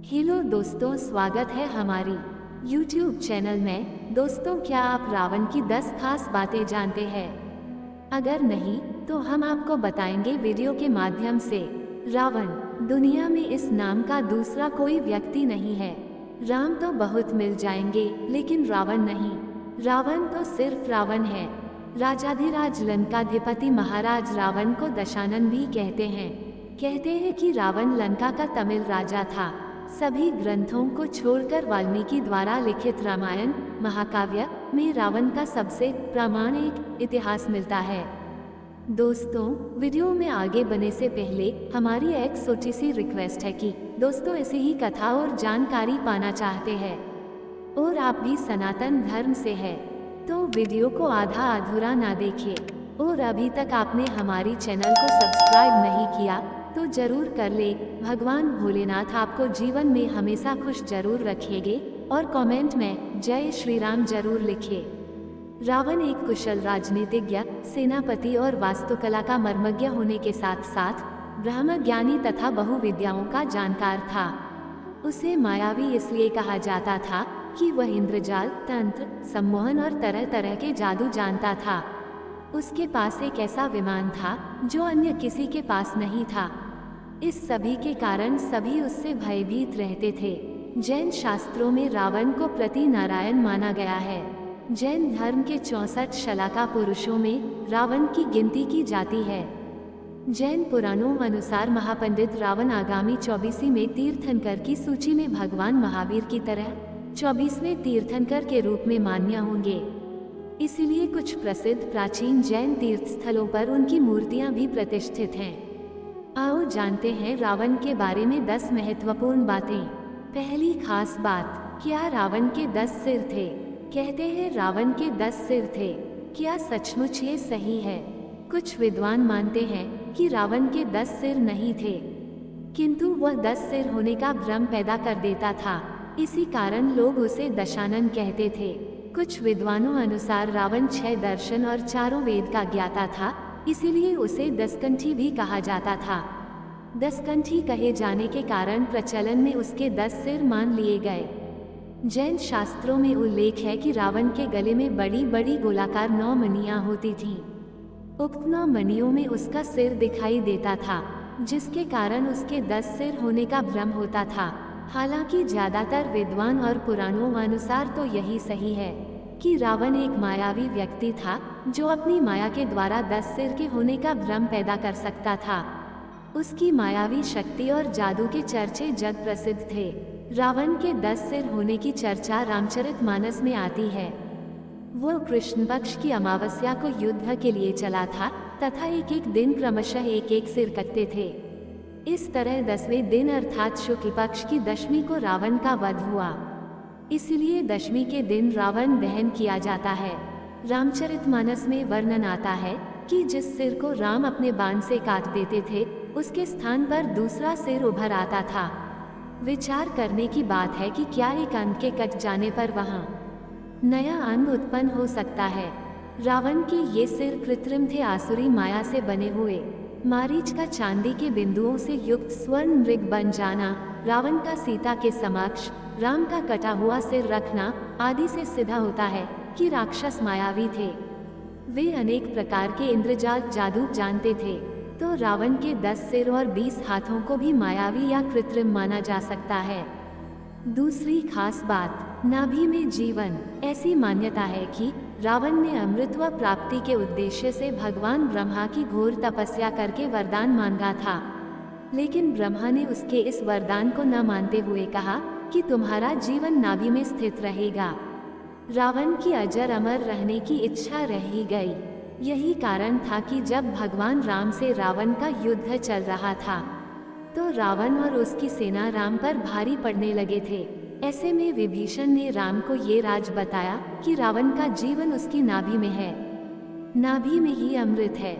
Hello दोस्तों, स्वागत है हमारी YouTube चैनल में। दोस्तों, क्या आप रावण की 10 खास बातें जानते हैं? अगर नहीं तो हम आपको बताएंगे वीडियो के माध्यम से। रावण, दुनिया में इस नाम का दूसरा कोई व्यक्ति नहीं है। राम तो बहुत मिल जाएंगे लेकिन रावण नहीं। रावण तो सिर्फ रावण है। राजाधिराज लंकाधिपति महाराज रावण को दशानन भी कहते हैं। कहते हैं कि रावण लंका का तमिल राजा था। सभी ग्रंथों को छोड़कर वाल्मीकि द्वारा लिखित रामायण महाकाव्य में रावण का सबसे प्रामाणिक इतिहास मिलता है। दोस्तों, वीडियो में आगे बढ़ने से पहले हमारी एक छोटी सी रिक्वेस्ट है कि दोस्तों ऐसी ही कथा और जानकारी पाना चाहते हैं और आप भी सनातन धर्म से है तो वीडियो को आधा अधूरा ना देखिए। और अभी तक आपने हमारी चैनल को सब्सक्राइब नहीं किया तो जरूर कर ले। भगवान भोलेनाथ आपको जीवन में हमेशा खुश जरूर रखेंगे और कमेंट में जय श्री राम जरूर लिखिए। रावण एक कुशल राजनीतिज्ञ, सेनापति और वास्तुकला का मर्मज्ञ होने के साथ साथ ब्रह्म ज्ञानी तथा बहुविद्याओं का जानकार था। उसे मायावी इसलिए कहा जाता था कि वह इंद्रजाल, तंत्र, सम्मोहन और तरह तरह के जादू जानता था। उसके पास एक ऐसा विमान था जो अन्य किसी के पास नहीं था। इस सभी के कारण सभी उससे भयभीत रहते थे। जैन शास्त्रों में रावण को प्रति नारायण माना गया है। जैन धर्म के 64 शलाका पुरुषों में रावण की गिनती की जाती है। जैन पुराणों अनुसार महापंडित रावण आगामी 24वीं में तीर्थंकर की सूची में भगवान महावीर की तरह 24वें तीर्थंकर के रूप में मान्य होंगे। इसलिए कुछ प्रसिद्ध प्राचीन जैन तीर्थ स्थलों पर उनकी मूर्तियां भी प्रतिष्ठित हैं। आओ जानते हैं रावण के बारे में 10 महत्वपूर्ण बातें। पहली खास बात, क्या रावण के 10 सिर थे? कहते हैं रावण के 10 सिर थे। क्या सचमुच ये सही है? कुछ विद्वान मानते हैं कि रावण के 10 सिर नहीं थे, किंतु वह 10 सिर होने का भ्रम पैदा कर देता था। इसी कारण लोग उसे दशानन कहते थे। कुछ विद्वानों अनुसार रावण 6 दर्शन और 4 वेद का ज्ञाता था, इसीलिए उसे दसकंठी भी कहा जाता था। दसकंठी कहे जाने के कारण प्रचलन में उसके 10 सिर मान लिए गए। जैन शास्त्रों में उल्लेख है कि रावण के गले में बड़ी बड़ी गोलाकार 9 मणियां होती थीं। उक्त 9 मणियों में उसका सिर दिखाई देता था, जिसके कारण उसके 10 सिर होने का भ्रम होता था। हालांकि ज्यादातर विद्वान और पुराणों अनुसार तो यही सही है कि रावण एक मायावी व्यक्ति था जो अपनी माया के द्वारा 10 सिर के होने का भ्रम पैदा कर सकता था। उसकी मायावी शक्ति और जादू के चर्चे जग प्रसिद्ध थे। रावण के 10 सिर होने की चर्चा रामचरितमानस में आती है। वो कृष्ण पक्ष की अमावस्या को युद्ध के लिए चला था तथा एक एक दिन क्रमशः एक एक सिर कटते थे। इस तरह 10वें दिन अर्थात शुक्ल पक्ष की दशमी को रावण का वध हुआ। इसलिए दशमी के दिन रावण दहन किया जाता है। रामचरितमानस में वर्णन आता है कि जिस सिर को राम अपने बाण से काट देते थे उसके स्थान पर दूसरा सिर उभर आता था। विचार करने की बात है कि क्या एक अंग के कट जाने पर वहां नया अंग उत्पन्न हो सकता है। रावण के ये सिर कृत्रिम थे, आसुरी माया से बने हुए। मारीच का चांदी के बिंदुओं से युक्त स्वर्ण मृग बन जाना, रावण का सीता के समक्ष राम का कटा हुआ सिर रखना आदि से सिद्ध होता है कि राक्षस मायावी थे। वे अनेक प्रकार के इंद्रजाल जादू जानते थे, तो रावण के 10 सिर और 20 हाथों को भी मायावी या कृत्रिम माना जा सकता है। दूसरी खास बात, नाभि में जीवन। ऐसी मान्यता है कि रावण ने अमृतत्व प्राप्ति के उद्देश्य से भगवान ब्रह्मा की घोर तपस्या करके वरदान मांगा था, लेकिन ब्रह्मा ने उसके इस वरदान को न मानते हुए कहा कि तुम्हारा जीवन नाभि में स्थित रहेगा। रावण की अजर अमर रहने की इच्छा रह ही गई। यही कारण था कि जब भगवान राम से रावण का युद्ध चल रहा था तो रावण और उसकी सेना राम पर भारी पड़ने लगे थे। ऐसे में विभीषण ने राम को ये राज बताया कि रावण का जीवन उसकी नाभि में है, नाभि में ही अमृत है।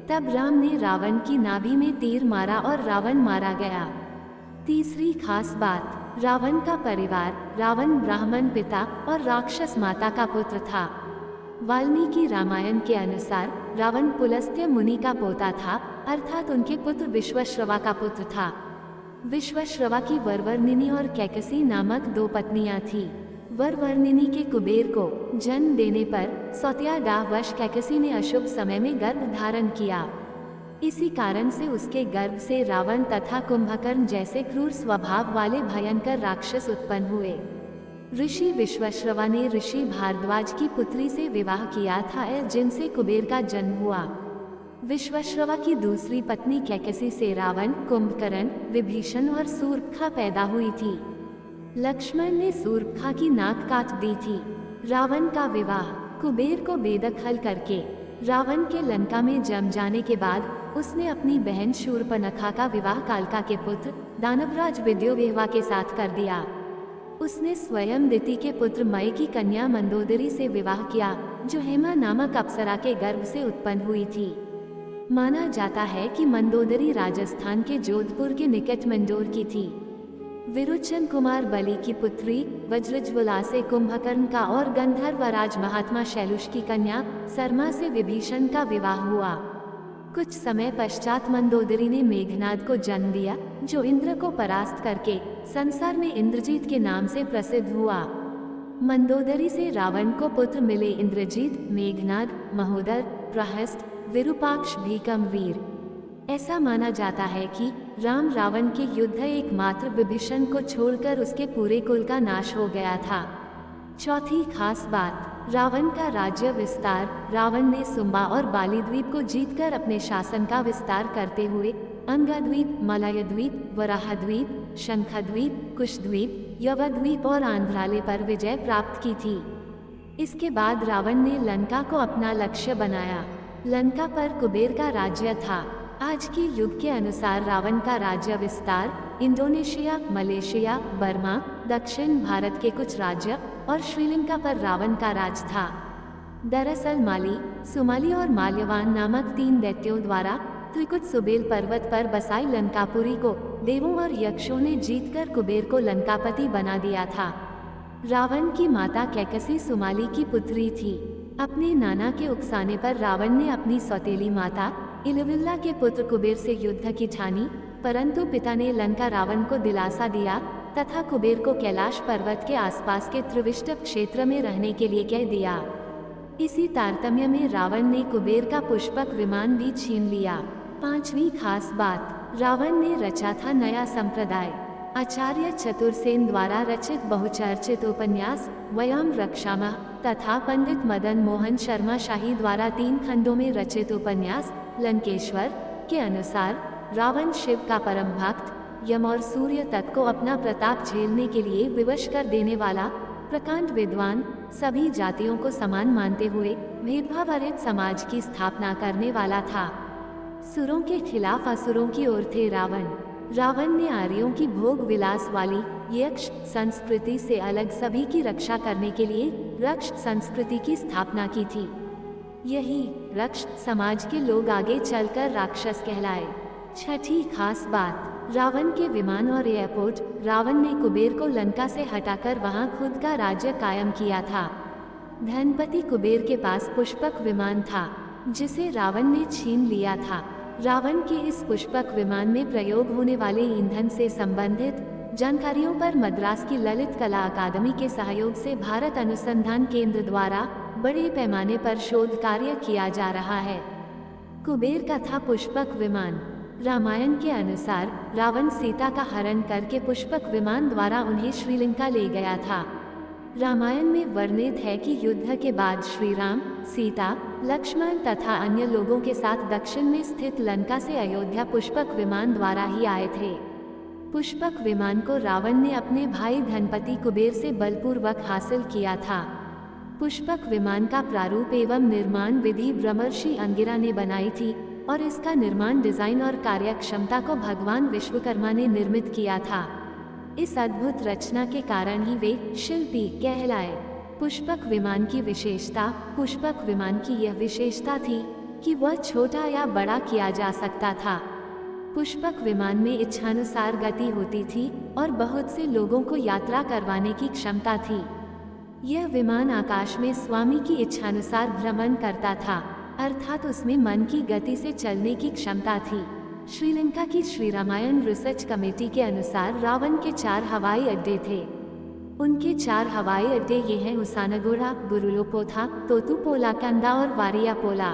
तब राम ने रावण की नाभि में तीर मारा और रावण मारा गया। तीसरी खास बात, रावण का परिवार। रावण ब्राह्मण पिता और राक्षस माता का पुत्र था। वाल्मीकि रामायण के अनुसार रावण पुलस्त्य मुनि का पोता था, अर्थात उनके पुत्र विश्वश्रवा का पुत्र था। विश्वश्रवा की वरवर्णिनी और कैकसी नामक 2 पत्नियां थीं। वरवर्णिनी के कुबेर को जन्म देने पर सौत्यागाहवश कैकसी ने अशुभ समय में गर्भ धारण किया। इसी कारण से उसके गर्भ से रावण तथा कुंभकर्ण जैसे क्रूर स्वभाव वाले भयंकर राक्षस उत्पन्न हुए। ऋषि विश्वश्रवा ने ऋषि भारद्वाज की पुत्री से विवाह किया था, जिनसे कुबेर का जन्म हुआ। विश्वश्रवा की दूसरी पत्नी कैकसी से रावण, कुंभकर्ण, विभीषण और शूर्पणखा पैदा हुई थी। लक्ष्मण ने शूर्पणखा की नाक काट दी थी। रावण का विवाह कुबेर को बेदखल करके रावण के लंका में जम जाने के बाद उसने अपनी बहन शूर्पणखा का विवाह कालका के पुत्र दानवराज विद्योवेवा के साथ कर दिया। उसने स्वयं दिति के पुत्र मय की कन्या मंदोदरी से विवाह किया, जो हेमा नामक अप्सरा के गर्भ से उत्पन्न हुई थी। माना जाता है कि मंदोदरी राजस्थान के जोधपुर के निकट मंदोर की थी। विरोचन कुमार बलि की पुत्री वज्रज्वला से कुंभकर्ण का और गंधर्वराज महात्मा शैलुष की कन्या सरमा से विभीषण का विवाह हुआ। कुछ समय पश्चात मंदोदरी ने मेघनाद को जन्म दिया, जो इंद्र को परास्त करके संसार में इंद्रजीत के नाम से प्रसिद्ध हुआ। मंदोदरी से रावण को पुत्र मिले इंद्रजीत, मेघनाद, महोदर, प्रहस्त, विरूपाक्ष, भीकमवीर। ऐसा माना जाता है कि राम रावण के युद्ध एकमात्र विभीषण को छोड़कर उसके पूरे कुल का नाश हो गया था। चौथी खास बात, रावण का राज्य विस्तार। रावण ने सुंबा और बाली द्वीप को जीतकर अपने शासन का विस्तार करते हुए अंगद्वीप, मलयद्वीप, वराहद्वीप, शंखद्वीप, कुशद्वीप, यवद्वीप और आंध्राले पर विजय प्राप्त की थी। इसके बाद रावण ने लंका को अपना लक्ष्य बनाया। लंका पर कुबेर का राज्य था। आज के युग के अनुसार रावण का राज्य विस्तार इंडोनेशिया, मलेशिया, बर्मा, दक्षिण भारत के कुछ राज्य और श्रीलंका पर रावण का राज था। दरअसल माली, सुमाली और माल्यवान नामक 3 दैत्यों द्वारा त्रिकुट सुबेल पर्वत पर बसाई लंकापुरी को देवों और यक्षों ने जीतकर कुबेर को लंकापति बना दिया था। रावण की माता कैकसी सुमाली की पुत्री थी। अपने नाना के उकसाने पर रावण ने अपनी सौतेली माता इलविल्ला के पुत्र कुबेर से युद्ध की ठानी, परंतु पिता ने लंका रावण को दिलासा दिया तथा कुबेर को कैलाश पर्वत के आसपास के त्रिविष्टप क्षेत्र में रहने के लिए कह दिया। इसी तारतम्य में रावण ने कुबेर का पुष्पक विमान भी छीन लिया। 5वीं खास बात, रावण ने रचा था नया संप्रदाय। आचार्य चतुर्सेन द्वारा रचित बहुचर्चित उपन्यास वयम रक्षामः तथा पंडित मदन मोहन शर्मा शाही द्वारा 3 खंडों में रचित उपन्यास लंकेश्वर के अनुसार रावण शिव का परम भक्त, यम और सूर्य तक को अपना प्रताप झेलने के लिए विवश कर देने वाला, प्रकांड विद्वान, सभी जातियों को समान मानते हुए भेदभाव रहित समाज की स्थापना करने वाला था। सुरों के खिलाफ असुरों की ओर थे रावण। रावण ने आर्यों की भोग विलास वाली यक्ष संस्कृति से अलग सभी की रक्षा करने के लिए रक्ष संस्कृति की स्थापना की थी। यही रक्ष समाज के लोग आगे चलकर राक्षस कहलाए। 6ठी खास बात, रावण के विमान और एयरपोर्ट। रावण ने कुबेर को लंका से हटाकर वहां खुद का राज्य कायम किया था। धनपति कुबेर के पास पुष्पक विमान था, जिसे रावण ने छीन लिया था। रावण के इस पुष्पक विमान में प्रयोग होने वाले ईंधन से संबंधित जानकारियों पर मद्रास की ललित कला अकादमी के सहयोग से भारत अनुसंधान केंद्र द्वारा बड़े पैमाने पर शोध कार्य किया जा रहा है। कुबेर का था पुष्पक विमान। रामायण के अनुसार रावण सीता का हरण करके पुष्पक विमान द्वारा उन्हें श्रीलंका ले गया था। रामायण में वर्णित है कि युद्ध के बाद श्री राम, सीता, लक्ष्मण तथा अन्य लोगों के साथ दक्षिण में स्थित लंका से अयोध्या पुष्पक विमान द्वारा ही आए थे। पुष्पक विमान को रावण ने अपने भाई धनपति कुबेर से बलपूर्वक हासिल किया था। पुष्पक विमान का प्रारूप एवं निर्माण विधि ब्रह्मर्षि अंगिरा ने बनाई थी और इसका निर्माण, डिजाइन और कार्यक्षमता को भगवान विश्वकर्मा ने निर्मित किया था। इस अद्भुत रचना के कारण ही वे शिल्पी कहलाए। पुष्पक विमान की विशेषता, पुष्पक विमान की यह विशेषता थी कि वह छोटा या बड़ा किया जा सकता था। पुष्पक विमान में इच्छानुसार गति होती थी और बहुत से लोगों को यात्रा करवाने की क्षमता थी। यह विमान आकाश में स्वामी की इच्छानुसार भ्रमण करता था, अर्थात उसमें मन की गति से चलने की क्षमता थी। श्रीलंका की श्री रामायण रिसर्च कमेटी के अनुसार रावण के 4 हवाई अड्डे थे। उनके 4 हवाई अड्डे ये हैं उसानगोड़ा, गुरुलोपोथा, तोतुपोलाकंदा और वारियापोला।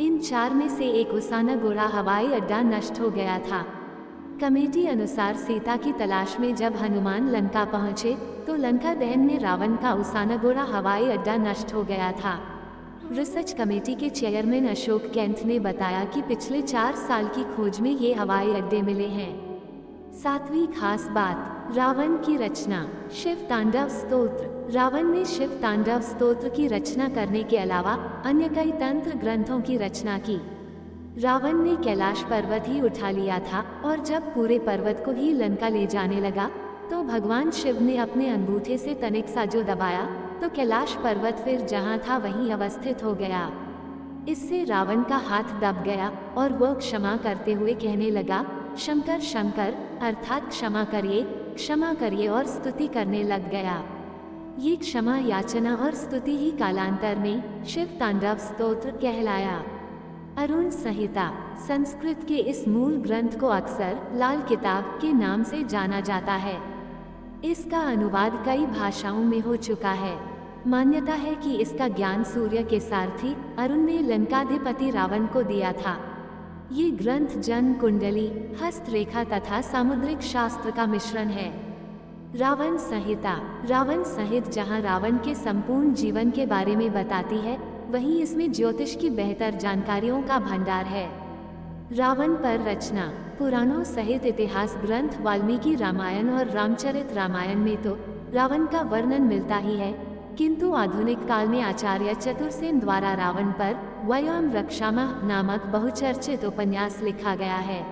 इन 4 में से एक उसानगोड़ा हवाई अड्डा नष्ट हो गया था। कमेटी अनुसार सीता की तलाश में जब हनुमान लंका पहुंचे तो लंका दहन में रावण का उसानगोड़ा हवाई अड्डा नष्ट हो गया था। रिसर्च कमेटी के चेयरमैन अशोक कैंथ ने बताया कि पिछले 4 साल की खोज में ये हवाई अड्डे मिले हैं। 7वीं खास बात, रावण की रचना। शिव तांडव स्तोत्र। रावण ने शिव तांडव स्तोत्र की रचना करने के अलावा अन्य कई तंत्र ग्रंथों की रचना की। रावण ने कैलाश पर्वत ही उठा लिया था और जब पूरे पर्वत को ही लंका ले जाने लगा तो भगवान शिव ने अपने अंगूठे से तनिक सा जो दबाया तो कैलाश पर्वत फिर जहां था वहीं अवस्थित हो गया। इससे रावण का हाथ दब गया और वह क्षमा करते हुए कहने लगा, शंकर शंकर, अर्थात क्षमा करिए और स्तुति करने लग गया। ये क्षमा याचना और स्तुति ही कालांतर में शिव तांडव स्तोत्र कहलाया। अरुण संहिता। संस्कृत के इस मूल ग्रंथ को अक्सर लाल किताब के नाम से जाना जाता है। इसका अनुवाद कई भाषाओं में हो चुका है। मान्यता है कि इसका ज्ञान सूर्य के सारथी अरुण ने लंकाधिपति रावण को दिया था। ये ग्रंथ जन्म कुंडली, हस्तरेखा तथा सामुद्रिक शास्त्र का मिश्रण है। रावण संहिता। रावण संहित जहाँ रावण के संपूर्ण जीवन के बारे में बताती है, वहीं इसमें ज्योतिष की बेहतर जानकारियों का भंडार है। रावण पर रचना। पुराणों सहित इतिहास ग्रंथ वाल्मीकि रामायण और रामचरित रामायण में तो रावण का वर्णन मिलता ही है, किंतु आधुनिक काल में आचार्य चतुरसेन द्वारा रावण पर वयम रक्षामः नामक बहुचर्चित उपन्यास लिखा गया है।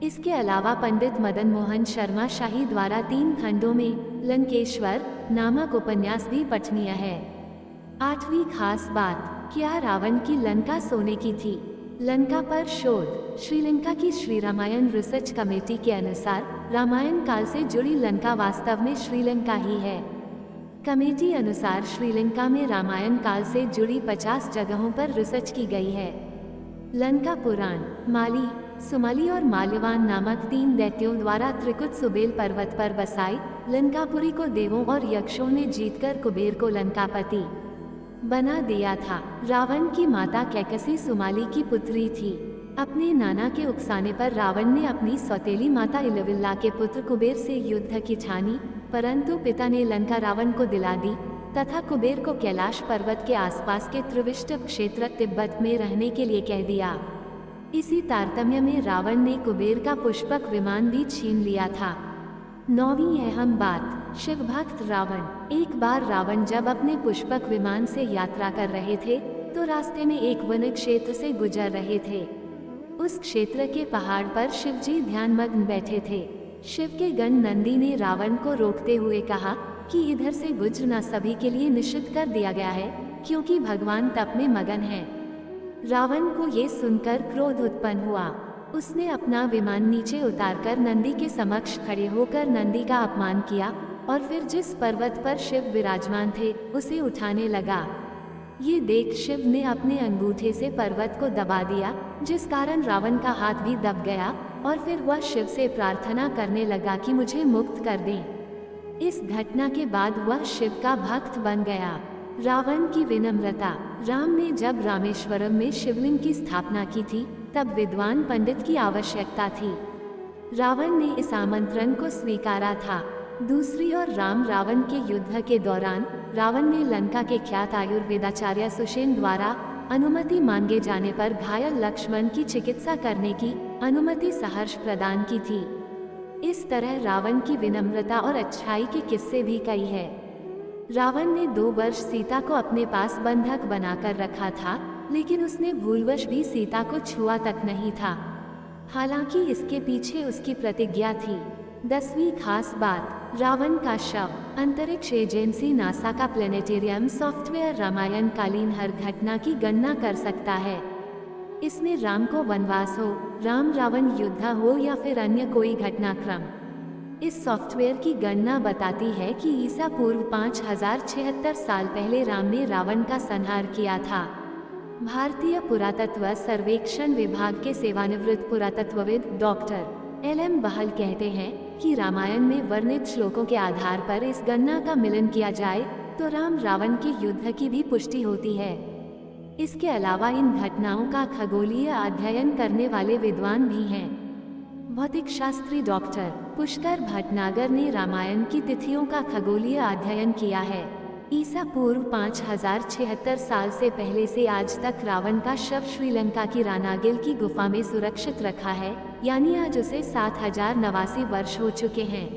इसके अलावा पंडित मदन मोहन शर्मा शाही द्वारा 3 खंडों में लंकेश्वर नामक उपन्यास भी पठनीय है। 8वीं खास बात, क्या रावण की लंका सोने की थी? लंका पर शोध। श्रीलंका की श्री रामायण रिसर्च कमेटी के अनुसार रामायण काल से जुड़ी लंका वास्तव में श्रीलंका ही है। कमेटी अनुसार श्रीलंका में रामायण काल से जुड़ी 50 जगहों पर रिसर्च की गई है। लंका पुराण। माली, सुमाली और माल्यवान नामक 3 दैत्यों द्वारा त्रिकुट सुबेल पर्वत पर बसाई लंकापुरी को देवों और यक्षों ने जीतकर कुबेर को लंकापति बना दिया था। रावण की माता कैकसी सुमाली की पुत्री थी। अपने नाना के उकसाने पर रावण ने अपनी सौतेली माता इलविल्ला के पुत्र कुबेर से युद्ध की ठानी, परंतु पिता ने लंका रावण को दिला दी तथा कुबेर को कैलाश पर्वत के आसपास के त्रिविष्टभ क्षेत्र तिब्बत में रहने के लिए कह दिया। इसी तारतम्य में रावण ने कुबेर का पुष्पक विमान भी छीन लिया था। 9वीं अहम बात, शिव भक्त रावण। एक बार रावण जब अपने पुष्पक विमान से यात्रा कर रहे थे तो रास्ते में एक वन क्षेत्र से गुजर रहे थे। उस क्षेत्र के पहाड़ पर शिवजी ध्यानमग्न बैठे थे। शिव के गण नंदी ने रावण को रोकते हुए कहा कि इधर से गुजरना सभी के लिए निषिद्ध कर दिया गया है, क्योंकि भगवान तप में मगन है। रावण को ये सुनकर क्रोध उत्पन्न हुआ। उसने अपना विमान नीचे उतारकर नंदी के समक्ष खड़े होकर नंदी का अपमान किया और फिर जिस पर्वत पर शिव विराजमान थे उसे उठाने लगा। ये देख शिव ने अपने अंगूठे से पर्वत को दबा दिया, जिस कारण रावण का हाथ भी दब गया और फिर वह शिव से प्रार्थना करने लगा कि मुझे मुक्त कर दें। इस घटना के बाद वह शिव का भक्त बन गया। रावण की विनम्रता। राम ने जब रामेश्वरम में शिवलिंग की स्थापना की थी तब विद्वान पंडित की आवश्यकता थी। रावण ने इस आमंत्रण को स्वीकारा था। दूसरी ओर राम रावण के युद्ध के दौरान रावण ने लंका के ख्यात आयुर्वेदाचार्य सुषेण द्वारा अनुमति मांगे जाने पर घायल लक्ष्मण की चिकित्सा करने की अनुमति सहर्ष प्रदान की थी। इस तरह रावण की विनम्रता और अच्छाई के किस्से भी कई है। रावण ने 2 वर्ष सीता को अपने पास बंधक बनाकर रखा था, लेकिन उसने भूलवश भी सीता को छुआ तक नहीं था। हालांकि इसके पीछे उसकी प्रतिज्ञा थी। 10वीं खास बात, रावण का शव। अंतरिक्ष एजेंसी नासा का प्लेनेटेरियम सॉफ्टवेयर रामायण कालीन हर घटना की गणना कर सकता है। इसमें राम को वनवास हो, राम रावण युद्ध हो या फिर अन्य कोई घटनाक्रम, इस सॉफ्टवेयर की गणना बताती है कि ईसा पूर्व 5076 साल पहले राम ने रावण का संहार किया था। भारतीय पुरातत्व सर्वेक्षण विभाग के सेवानिवृत्त पुरातत्वविद डॉक्टर LM बहल कहते हैं कि रामायण में वर्णित श्लोकों के आधार पर इस गणना का मिलन किया जाए तो राम रावण के युद्ध की भी पुष्टि होती है। इसके अलावा इन घटनाओं का खगोलीय अध्ययन करने वाले विद्वान भी हैं। भौतिक शास्त्री डॉक्टर पुष्कर भटनागर ने रामायण की तिथियों का खगोलीय अध्ययन किया है। ईसा पूर्व 5076 साल से पहले से आज तक रावण का शव श्रीलंका की रानागिल की गुफा में सुरक्षित रखा है, यानी आज उसे 7089 वर्ष हो चुके हैं।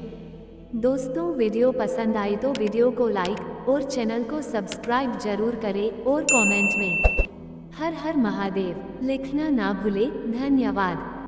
दोस्तों, वीडियो पसंद आई तो वीडियो को लाइक और चैनल को सब्सक्राइब जरूर करें और कमेंट में हर हर महादेव लिखना ना भूले। धन्यवाद।